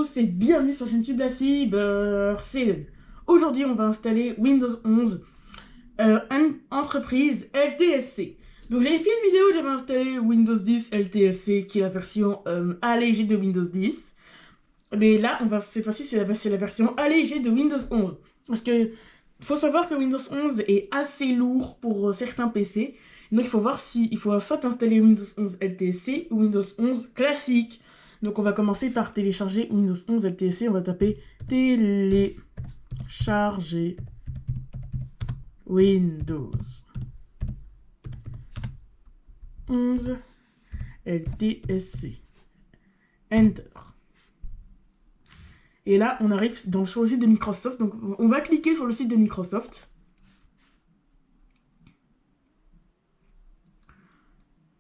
tous et bienvenue sur la chaîne YouTube Cyber. Aujourd'hui, on va installer Windows 11 entreprise LTSC. Donc j'avais fait une vidéo où j'avais installé Windows 10 LTSC qui est la version allégée de Windows 10. Mais là, cette fois-ci, c'est la version allégée de Windows 11. Parce que faut savoir que Windows 11 est assez lourd pour certains PC. Donc il faut voir il faut soit installer Windows 11 LTSC ou Windows 11 classique. Donc on va commencer par télécharger Windows 11 LTSC. On va taper télécharger Windows 11 LTSC. Enter. Et là, on arrive sur le site de Microsoft. Donc on va cliquer sur le site de Microsoft.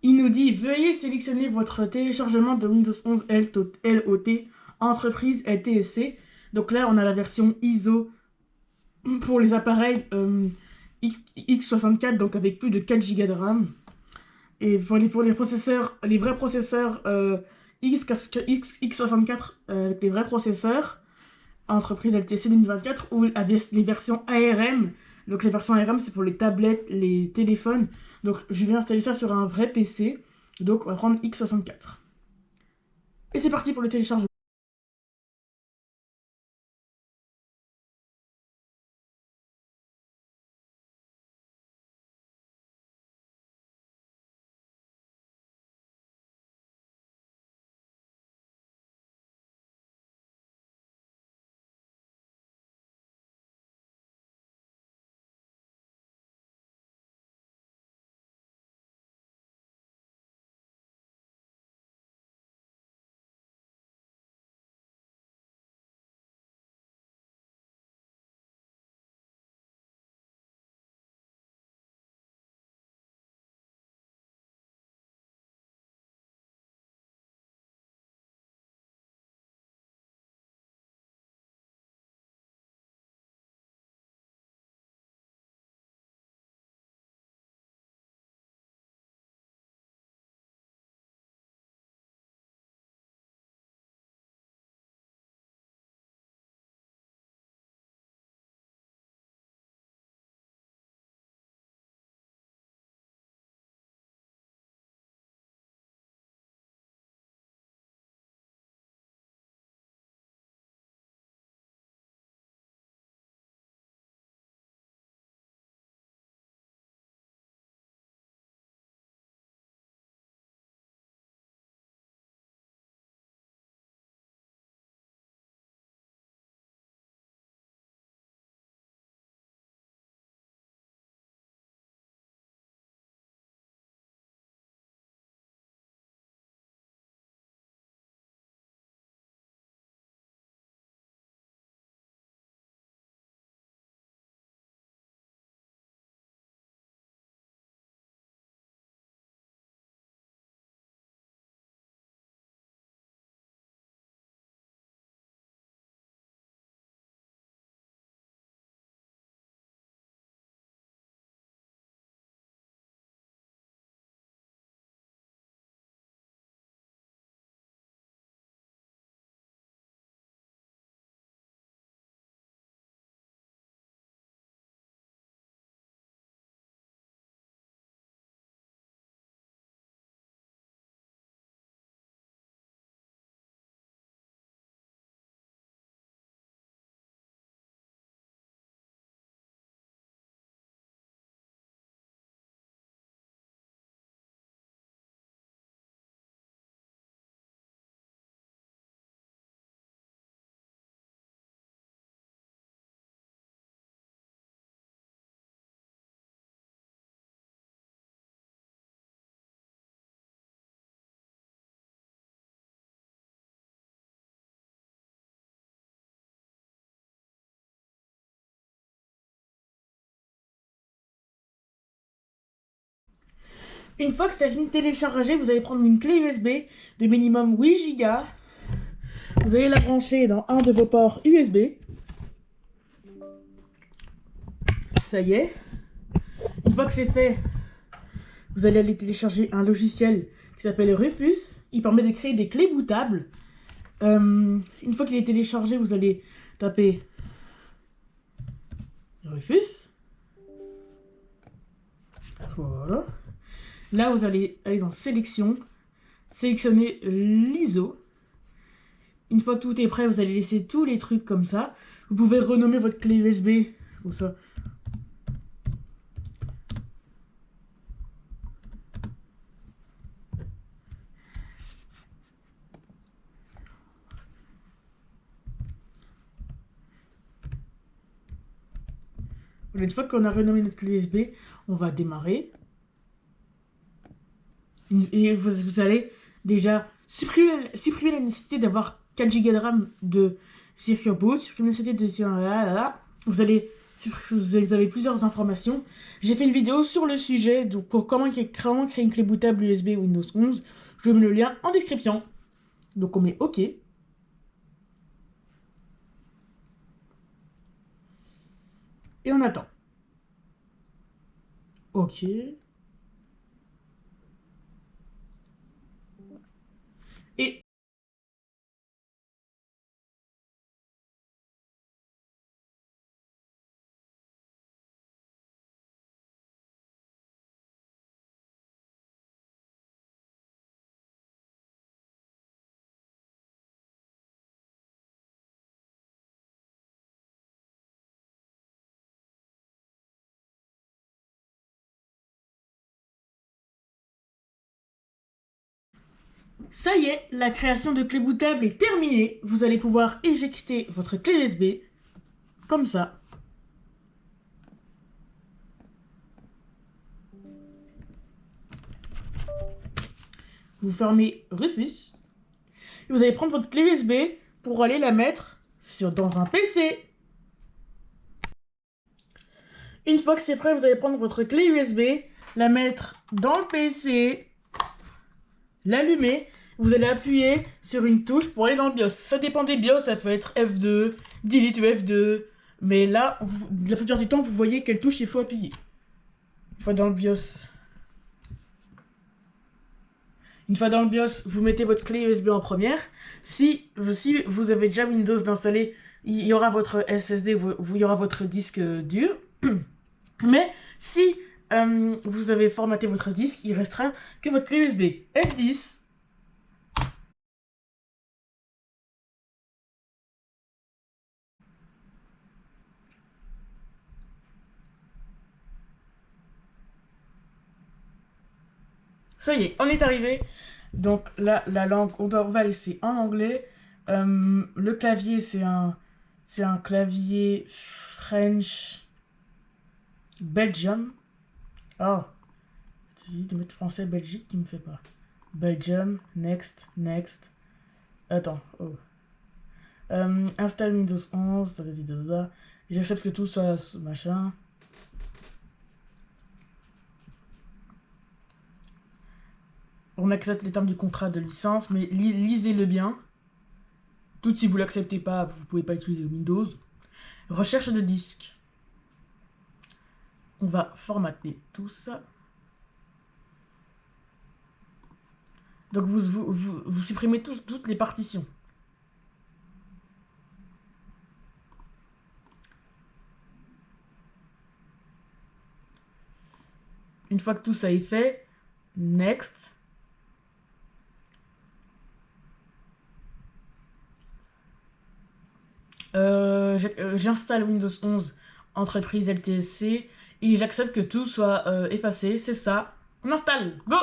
Il nous dit « Veuillez sélectionner votre téléchargement de Windows 11 LOT Entreprise LTSC ». Donc là, on a la version ISO pour les appareils x64, donc avec plus de 4 Go de RAM. Et pour les processeurs, les vrais processeurs x64, avec les vrais processeurs, Entreprise LTSC 2024, ou les versions ARM. Donc les versions ARM, c'est pour les tablettes, les téléphones. Donc je vais installer ça sur un vrai PC. Donc on va prendre x64. Et c'est parti pour le téléchargement. Une fois que ça a fini de télécharger, vous allez prendre une clé USB de minimum 8 Go. Vous allez la brancher dans un de vos ports USB. Ça y est. Une fois que c'est fait, vous allez aller télécharger un logiciel qui s'appelle Rufus. Il permet de créer des clés bootables. Une fois qu'il est téléchargé, vous allez taper Rufus. Voilà. Là, vous allez aller dans Sélection, sélectionner l'ISO. Une fois que tout est prêt, vous allez laisser tous les trucs comme ça. Vous pouvez renommer votre clé USB, comme ça. Une fois qu'on a renommé notre clé USB, on va démarrer. Et vous allez déjà supprimer la nécessité d'avoir 4 Go de RAM de Secure Boot, supprimer la nécessité de... Vous avez plusieurs informations. J'ai fait une vidéo sur le sujet, donc pour comment créer une clé bootable USB Windows 11. Je mets le lien en description. Donc on met OK. Et on attend. OK. Et ça y est, la création de clé bootable est terminée. Vous allez pouvoir éjecter votre clé USB, comme ça. Vous fermez Rufus. Et vous allez prendre votre clé USB pour aller la mettre dans un PC. Une fois que c'est prêt, vous allez prendre votre clé USB, la mettre dans le PC, l'allumer. Vous allez appuyer sur une touche pour aller dans le BIOS. Ça dépend des BIOS, ça peut être F2, Delete ou F2. Mais là, la plupart du temps, vous voyez quelle touche il faut appuyer. Une fois dans le BIOS, vous mettez votre clé USB en première. Si vous avez déjà Windows d'installer, il y aura votre SSD, il y aura votre disque dur. Mais si vous avez formaté votre disque, il restera que votre clé USB F10. Ça y est, on est arrivé. Donc là, la langue, on va laisser en anglais. Le clavier, c'est un clavier French Belgium. Oh, c'est de mettre français Belgique qui me fait pas. Belgium, next, next. Attends, oh. Installe Windows 11, j'accepte que tout soit machin. On accepte les termes du contrat de licence, mais lisez-le bien. Tout si vous l'acceptez pas, vous pouvez pas utiliser Windows. Recherche de disque. On va formater tout ça. Donc vous supprimez toutes les partitions. Une fois que tout ça est fait, next. J'installe Windows 11 entreprise LTSC et j'accepte que tout soit effacé, c'est ça. On installe, go!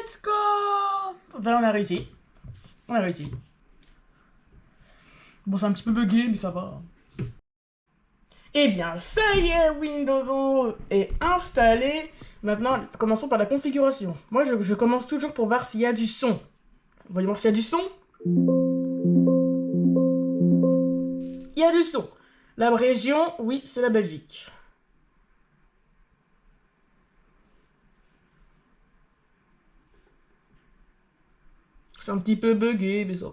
Let's go! Enfin, on a réussi. On a réussi. Bon, c'est un petit peu bugué, mais ça va. Eh bien, ça y est, Windows 11 est installé. Maintenant, commençons par la configuration. Moi, je commence toujours pour voir s'il y a du son. Voyons voir s'il y a du son. Il y a du son. La région, oui, c'est la Belgique. C'est un petit peu bugué, mais ça va.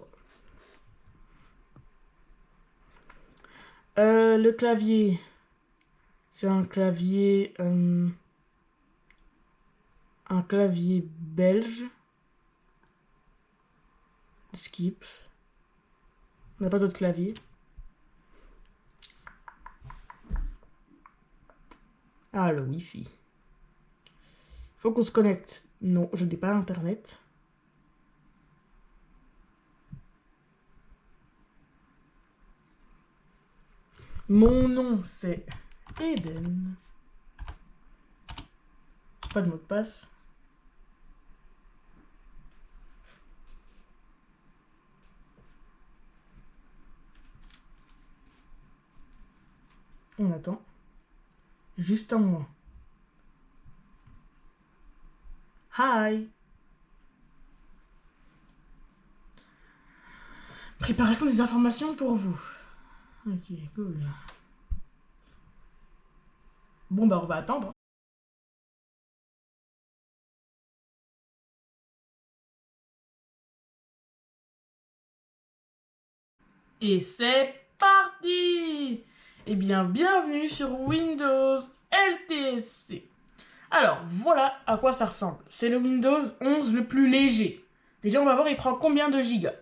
Le clavier, c'est un clavier belge. Skip. On n'a pas d'autre clavier. Ah, le Wi-Fi. Faut qu'on se connecte. Non, je n'ai pas Internet. Mon nom, c'est Eden. Pas de mot de passe. On attend. Juste un moment. Hi. Préparation des informations pour vous. Ok, cool. Bon, bah on va attendre. Et c'est parti! Eh bien, bienvenue sur Windows LTSC. Alors, voilà à quoi ça ressemble. C'est le Windows 11 le plus léger. Déjà, on va voir, il prend combien de gigas.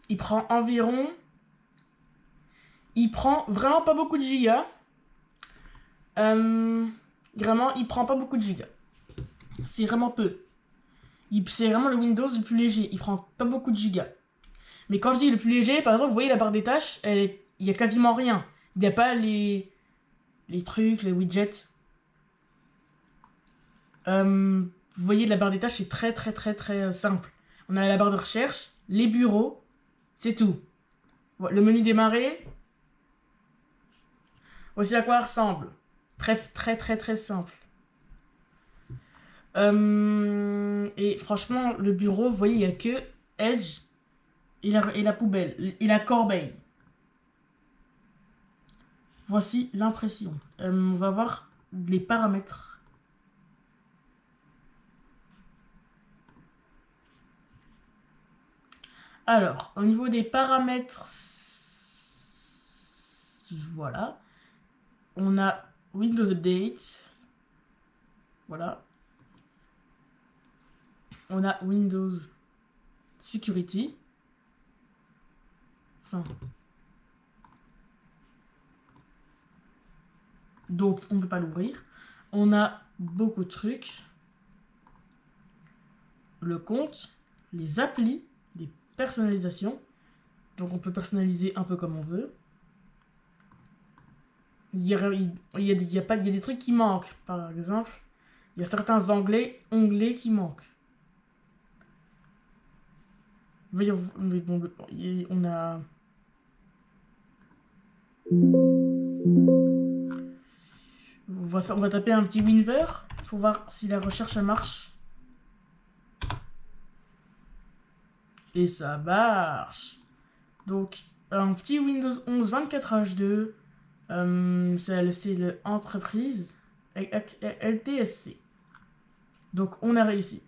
Il prend environ... Il prend vraiment pas beaucoup de gigas. Vraiment, il prend pas beaucoup de gigas. C'est vraiment peu. C'est vraiment le Windows le plus léger. Il prend pas beaucoup de gigas. Mais quand je dis le plus léger, par exemple, vous voyez la barre des tâches, il y a quasiment rien. Il n'y a pas les trucs, les widgets. Vous voyez, la barre des tâches, c'est très très très très simple. On a la barre de recherche, les bureaux, c'est tout. Le menu démarrer. Voici à quoi il ressemble. Très très très très simple. Et franchement, le bureau, vous voyez, il n'y a que Edge et la poubelle, et la corbeille. Voici l'impression. On va voir les paramètres. Alors, au niveau des paramètres, voilà. On a Windows Update. Voilà. On a Windows Security. Enfin. Donc, on ne peut pas l'ouvrir. On a beaucoup de trucs. Le compte, les applis, les personnalisations. Donc, on peut personnaliser un peu comme on veut. Il y a des trucs qui manquent. Par exemple, il y a certains onglets qui manquent. On a... On va taper un petit Winver pour voir si la recherche marche. Et ça marche. Donc, un petit Windows 11 24H2. C'est le entreprise LTSC. Donc, on a réussi.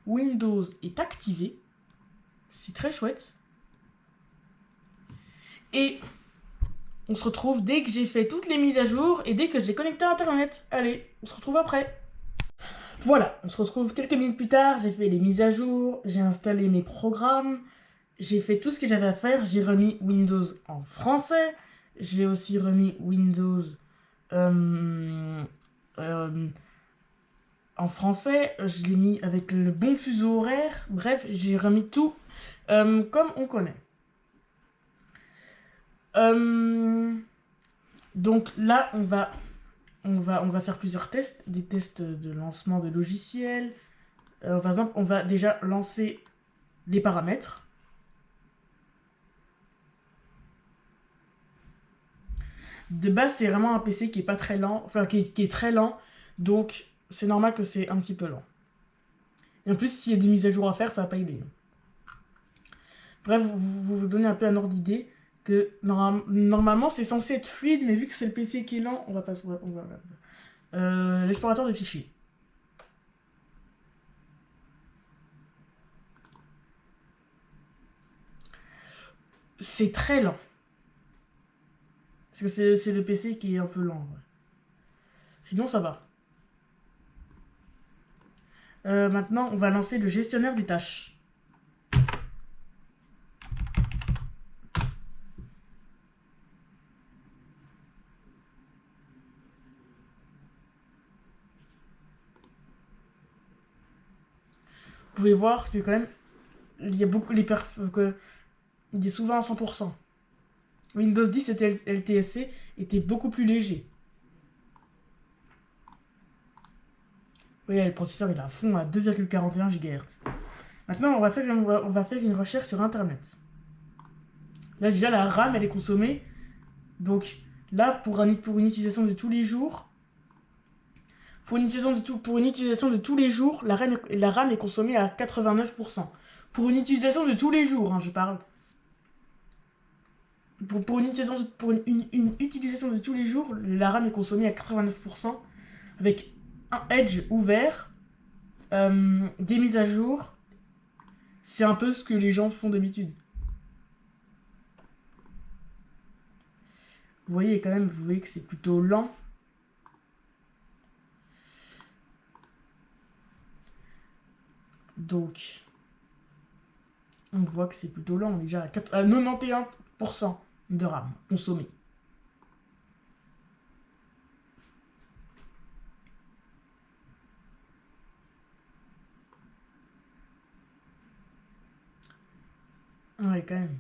Windows est activé. C'est très chouette. Et on se retrouve dès que j'ai fait toutes les mises à jour et dès que j'ai connecté à Internet. Allez, on se retrouve après. Voilà, on se retrouve quelques minutes plus tard. J'ai fait les mises à jour, j'ai installé mes programmes, j'ai fait tout ce que j'avais à faire. J'ai remis Windows en français. J'ai aussi remis Windows en en français, je l'ai mis avec le bon fuseau horaire. Bref, j'ai remis tout comme on connaît. Donc là, on va faire plusieurs tests, des tests de lancement de logiciels. Par exemple, on va déjà lancer les paramètres. De base, c'est vraiment un PC qui est pas très lent, enfin qui est très lent, donc c'est normal que c'est un petit peu lent. Et en plus, s'il y a des mises à jour à faire, ça va pas aider. Bref, vous donnez un peu un ordre d'idée que normalement c'est censé être fluide, mais vu que c'est le PC qui est lent, on va pas. L'explorateur de fichiers. C'est très lent. Parce que c'est le PC qui est un peu lent. Ouais. Sinon, ça va. Maintenant, on va lancer le gestionnaire des tâches. Vous pouvez voir que quand même, il y a beaucoup il est souvent à 100%. Windows 10 et LTSC étaient beaucoup plus légers. Oui, le processeur il est à fond à 2,41 GHz. Maintenant, on va faire une recherche sur Internet. Là, déjà, la RAM, elle est consommée. Donc, là, pour une utilisation de tous les jours, pour une utilisation de tous les jours, la RAM est consommée à 89%. Pour une utilisation de tous les jours, hein, je parle. Pour une utilisation de tous les jours, la RAM est consommée à 89%, avec un Edge ouvert, des mises à jour. C'est un peu ce que les gens font d'habitude. Vous voyez que c'est plutôt lent. Donc, on voit que c'est plutôt lent. On est déjà à 91% de RAM consommée. Ouais, quand même.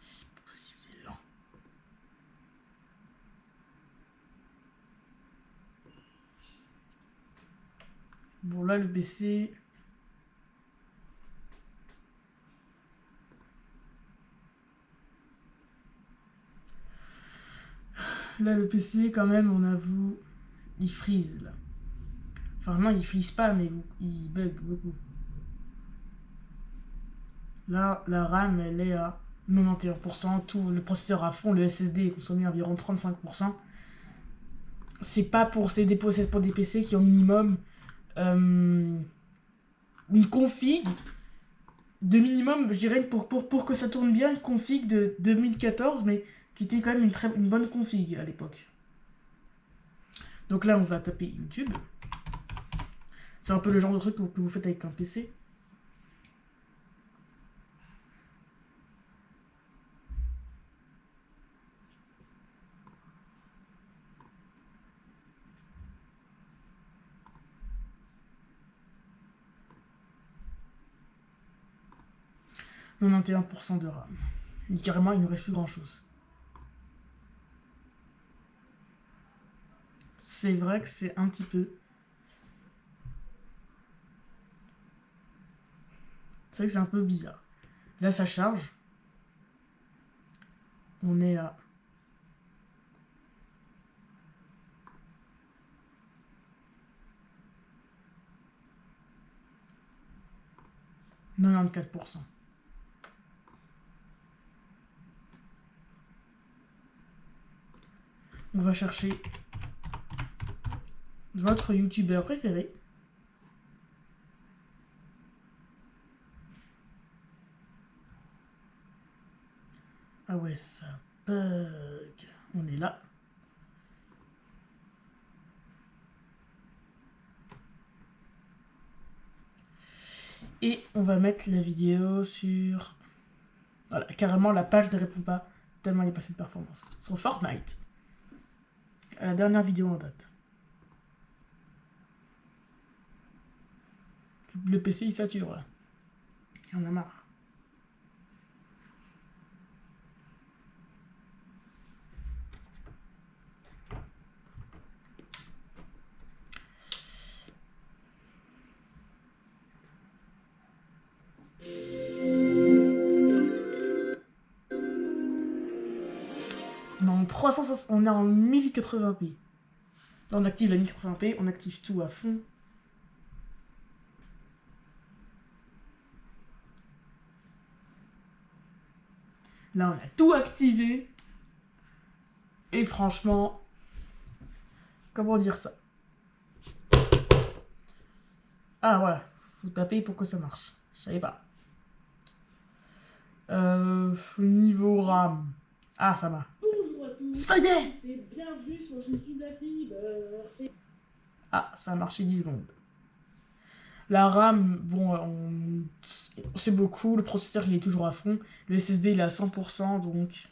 C'est pas possible, c'est lent. Bon, là, le PC... Là, le PC, quand même, on avoue, il freeze, là. Enfin, non, il freeze pas, mais il bug beaucoup. Là, la RAM, elle est à 91%. Tout le processeur à fond, le SSD est consommé environ 35%. C'est pas pour pour des PC qui ont minimum une config de minimum, je dirais, pour que ça tourne bien, une config de 2014, mais qui était quand même une bonne config à l'époque. Donc là, on va taper YouTube. C'est un peu le genre de truc que vous faites avec un PC. « 91% de RAM. » Et carrément, il ne reste plus grand-chose. C'est vrai que c'est un petit peu... C'est vrai que c'est un peu bizarre. Là, ça charge. On est à... « 94%. » On va chercher votre youtubeur préféré. Ah ouais, ça bug. On est là. Et on va mettre la vidéo sur... Voilà, carrément la page ne répond pas tellement il n'y a pas cette performance. Sur Fortnite. à la dernière vidéo en date. Le PC il sature là. Il en a marre. Non, 360, on est en 1080p. Là, on active la 1080p, on active tout à fond. Là, on a tout activé. Et franchement, comment dire ça? Ah, voilà. Faut taper pour que ça marche. Je savais pas. Niveau RAM. Ah, ça va. Bonjour à tous. Ça y est! Et bienvenue sur YouTube La Cible. Ah, ça a marché 10 secondes. La RAM, bon, c'est beaucoup. Le processeur, il est toujours à fond. Le SSD, il est à 100%, donc...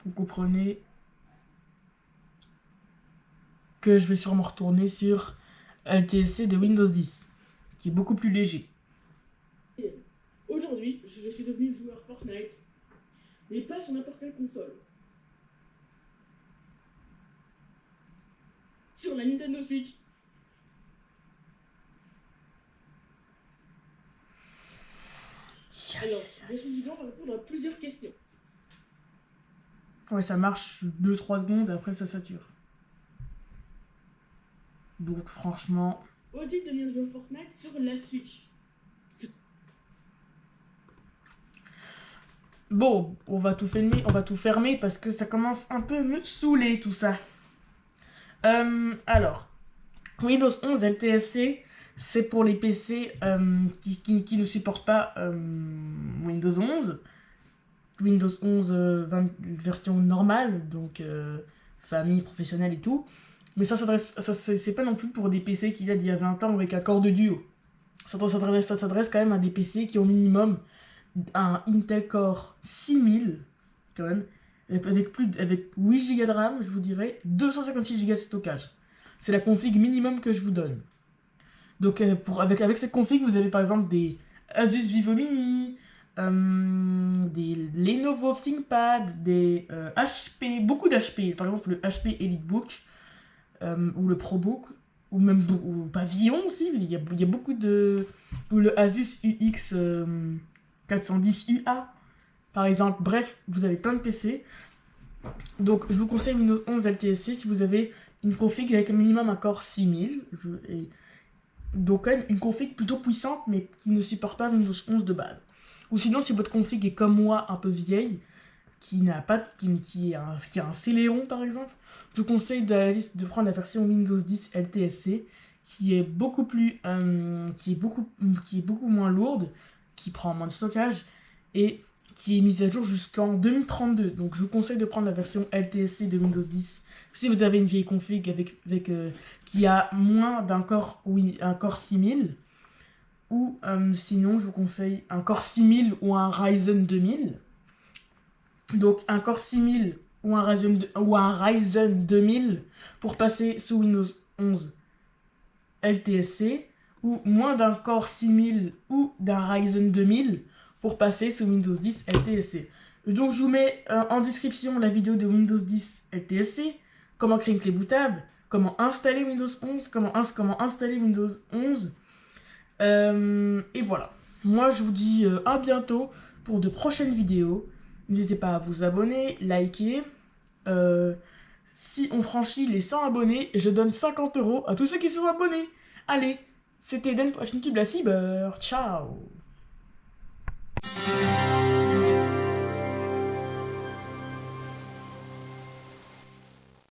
Vous comprenez que je vais sûrement retourner sur LTSC de Windows 10, qui est beaucoup plus léger. Aujourd'hui, je suis devenu joueur Fortnite, mais pas sur n'importe quelle console. Sur la Nintendo Switch. Alors, je suis va répondre à plusieurs questions. Ouais, ça marche 2-3 secondes et après ça sature. Donc franchement... Faut-il devenir joueur Fortnite sur la Switch? Bon, on va tout fermer parce que ça commence un peu à me saouler tout ça. Alors, Windows 11 LTSC, c'est pour les PC qui ne supportent pas Windows 11. Windows 11 version normale, donc famille, professionnelle et tout. Mais ça c'est pas non plus pour des PC qui datent d'il y a 20 ans avec un corps de duo. Ça s'adresse quand même à des PC qui ont au minimum un Intel Core 6000, quand même, avec 8 Go de RAM, je vous dirais, 256 Go de stockage. C'est la config minimum que je vous donne. Donc avec cette config, vous avez par exemple des Asus Vivo Mini, des Lenovo ThinkPad, des HP, beaucoup d'HP, par exemple le HP EliteBook, ou le ProBook, ou même ou Pavillon aussi, il y a beaucoup de... ou le Asus UX 410 UA, par exemple. Bref, vous avez plein de PC. Donc je vous conseille Windows 11 LTSC si vous avez une config avec un minimum un Core 6000. Donc quand même une config plutôt puissante, mais qui ne supporte pas Windows 11 de base. Ou sinon, si votre config est comme moi, un peu vieille, qui a un Celeron par exemple, je vous conseille de prendre la version Windows 10 LTSC, qui est beaucoup moins lourde, qui prend moins de stockage et qui est mise à jour jusqu'en 2032. Donc je vous conseille de prendre la version LTSC de Windows 10. Si vous avez une vieille config qui a moins d'un Core, un Core 6000, ou sinon je vous conseille un Core 6000 ou un Ryzen 2000. Donc un Core 6000 ou un Ryzen 2000 pour passer sous Windows 11 LTSC, ou moins d'un Core 6000 ou d'un Ryzen 2000 pour passer sous Windows 10 LTSC. Donc je vous mets en description la vidéo de Windows 10 LTSC, comment créer une clé bootable, comment installer Windows 11, comment installer Windows 11. Et voilà. Moi je vous dis à bientôt pour de prochaines vidéos. N'hésitez pas à vous abonner, liker. Si on franchit les 100 abonnés, je donne 50 € à tous ceux qui se sont abonnés. Allez, c'était Den pour la chaîne YouTube La Cible. Ciao.